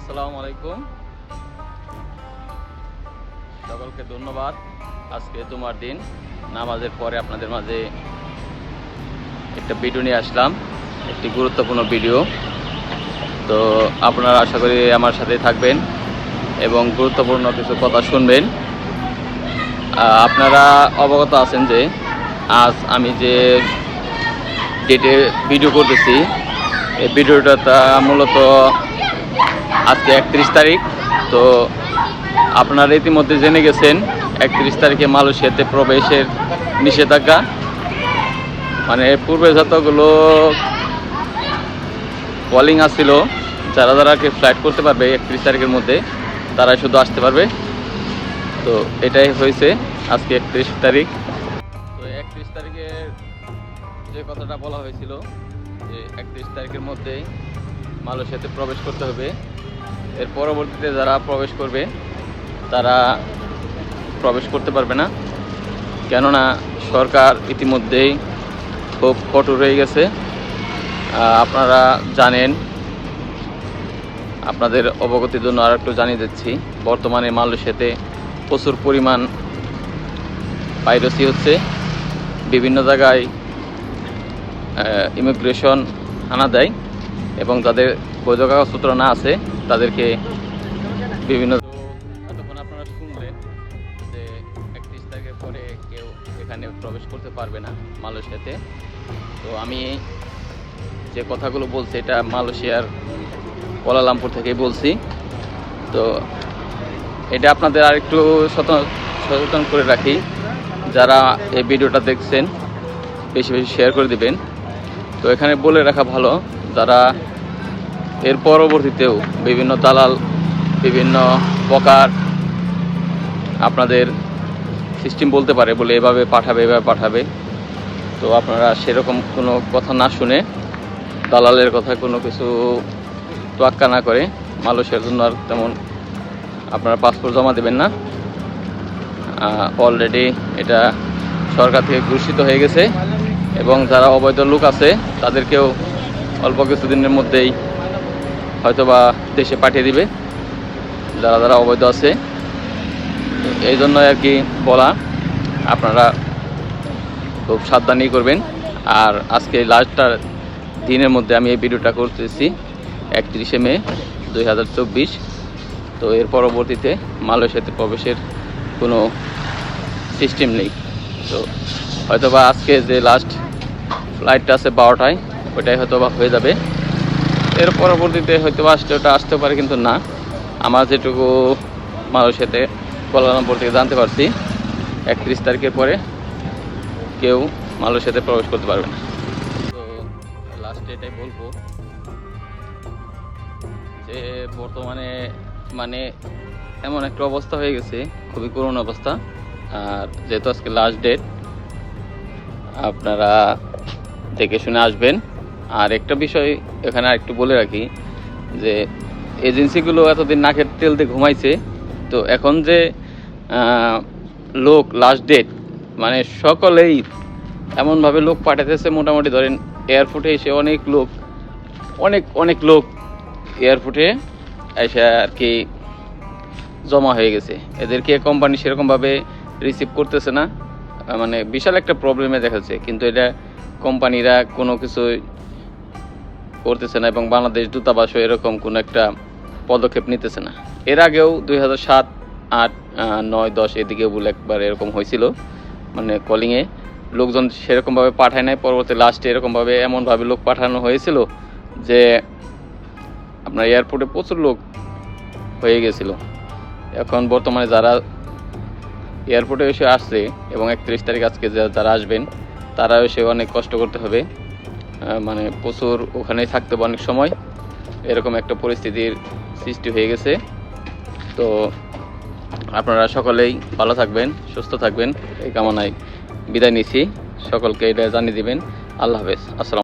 আসসালামু আলাইকুম, সকলকে ধন্যবাদ। আজকে তোমার দিন নামাজের পরে আপনাদের মাঝে একটা ভিডিও নিয়ে আসলাম, একটি গুরুত্বপূর্ণ ভিডিও। তো আপনারা আশা করি আমার সাথে থাকবেন এবং গুরুত্বপূর্ণ কিছু কথা শুনবেন। আপনারা অবগত আছেন যে আজ আমি যে ডেটে ভিডিও করতেছি, এই ভিডিওটা মূলত আজকে 31 তারিখ। তো আপনারা ইতিমধ্যে জেনে গেছেন 31 তারিখে মালয়েশিয়াতে প্রবেশের নিষেধাজ্ঞা। মানে পূর্বে যতগুলো কলিং আসছিল, যারা যারা ফ্লাইট করতে পারবে 31 তারিখের মধ্যে তারাই শুধু আসতে পারবে। তো এটাই হয়েছে আজকে 31 তারিখ। তো 31 তারিখের যে কথাটা বলা হয়েছিল যে 31 তারিখের মধ্যেই মালয়েশিয়াতে প্রবেশ করতে হবে, এর পরবর্তীতে যারা প্রবেশ করবে তারা প্রবেশ করতে পারবে না, কেননা সরকার ইতিমধ্যেই খুব কঠোর হয়ে গেছে। আপনারা জানেন, আপনাদের অবগতির জন্য আর একটু জানিয়ে দিচ্ছি, বর্তমানে মালয়েশিয়াতে প্রচুর পরিমাণ পাইরেসি হচ্ছে। বিভিন্ন জায়গায় ইমিগ্রেশন আনা দেয় এবং যাদের বৈধ কাগজপত্র না আছে তাদেরকে বিভিন্ন এতক্ষণ আপনারা শুনলেন যে 31 তারিখের পরে কেউ এখানে প্রবেশ করতে পারবে না মালয়েশিয়াতে। তো আমি যে কথাগুলো বলছি এটা মালয়েশিয়ার কুয়ালালামপুর থেকেই বলছি। তো এটা আপনাদের আরেকটু সচেতন করে রাখি, যারা এই ভিডিওটা দেখছেন বেশি বেশি শেয়ার করে দিবেন। তো এখানে বলে রাখা ভালো, যারা এর পরবর্তীতেও বিভিন্ন দালাল, বিভিন্ন প্রকার আপনাদের সিস্টেম বলতে পারে বলে এভাবে পাঠাবে, তো আপনারা সেরকম কোনো কথা না শুনে, দালালের কথা কোনো কিছু তোয়াক্কা না করে মালয়েশিয়ার জন্য আর তেমন আপনারা পাসপোর্ট জমা দেবেন না। অলরেডি এটা সরকার থেকে ঘোষিত হয়ে গেছে এবং যারা অবৈধ লোক আছে তাদেরকেও অল্প কিছুদিনের মধ্যেই হয়তোবা দেশে পাঠিয়ে দিবে, যারা যারা অবৈধ আছে। এই জন্য আর কি বলা, আপনারা খুব সাবধানী করবেন। আর আজকে লাস্টটার দিনের মধ্যে আমি এই ভিডিওটা করতেছি 31শে মে 2024। তো এর পরবর্তীতে মালয়েশিয়াতে প্রবেশের কোনো সিস্টেম নেই। তো হয়তোবা আজকে যে লাস্ট ফ্লাইটটা আছে 12টায়, ওইটাই হয়তোবা হয়ে যাবে। এর পরবর্তীতে হয়তো আসতেও পারে, কিন্তু না, আমার যেটুকু মালয়েশিয়াতে কুয়ালালামপুর থেকে জানতে পারছি 31 তারিখের পরে কেউ মালয়েশিয়াতে প্রবেশ করতে পারবে না। তো লাস্টে এটাই বলবো যে বর্তমানে মানে এমন একটা অবস্থা হয়ে গেছে, খুবই করুণ অবস্থা। আর যেহেতু আজকে লাস্ট ডেট, আপনারা দেখে শুনে আসবেন। আর একটা বিষয় এখানে আরেকটু বলে রাখি যে এজেন্সিগুলো এতদিন নাকের তেল দিয়ে ঘুমাইছে। তো এখন যে লোক লাস্ট ডেট, মানে সকলেই এমনভাবে লোক পাঠাতেছে, মোটামুটি ধরেন এয়ারপোর্টে এসে অনেক লোক এয়ারপোর্টে এসে আর কি জমা হয়ে গেছে। এদেরকে কোম্পানি সেরকমভাবে রিসিভ করতেছে না, মানে বিশাল একটা প্রবলেমে দেখাচ্ছে। কিন্তু এটা কোম্পানিরা কোনো কিছু করতেছে না এবং বাংলাদেশ দূতাবাসও এরকম কোনো একটা পদক্ষেপ নিতেছে না। এর আগেও 2007, 8, 9, 10 এদিকে বলে একবার এরকম হয়েছিল, মানে কলিংয়ে লোকজন সেরকমভাবে পাঠায় নাই। পরবর্তী লাস্টে এরকমভাবে এমনভাবে লোক পাঠানো হয়েছিল যে আপনার এয়ারপোর্টে প্রচুর লোক হয়ে গেছিল। এখন বর্তমানে যারা এয়ারপোর্টে এসে আসছে এবং 31 তারিখ আজকে যারা আসবেন তারা এসে অনেক কষ্ট করতে হবে, মানে প্রচুর ওখানেই থাকতে হবে অনেক সময়। এরকম একটা পরিস্থিতির সৃষ্টি হয়ে গেছে। তো আপনারা সকলেই ভালো থাকবেন, সুস্থ থাকবেন, এই কামনায় বিদায় নিচ্ছি। সকলকে এটা জানিয়ে দিবেন। আল্লাহ হাফেজ। আসসালাম।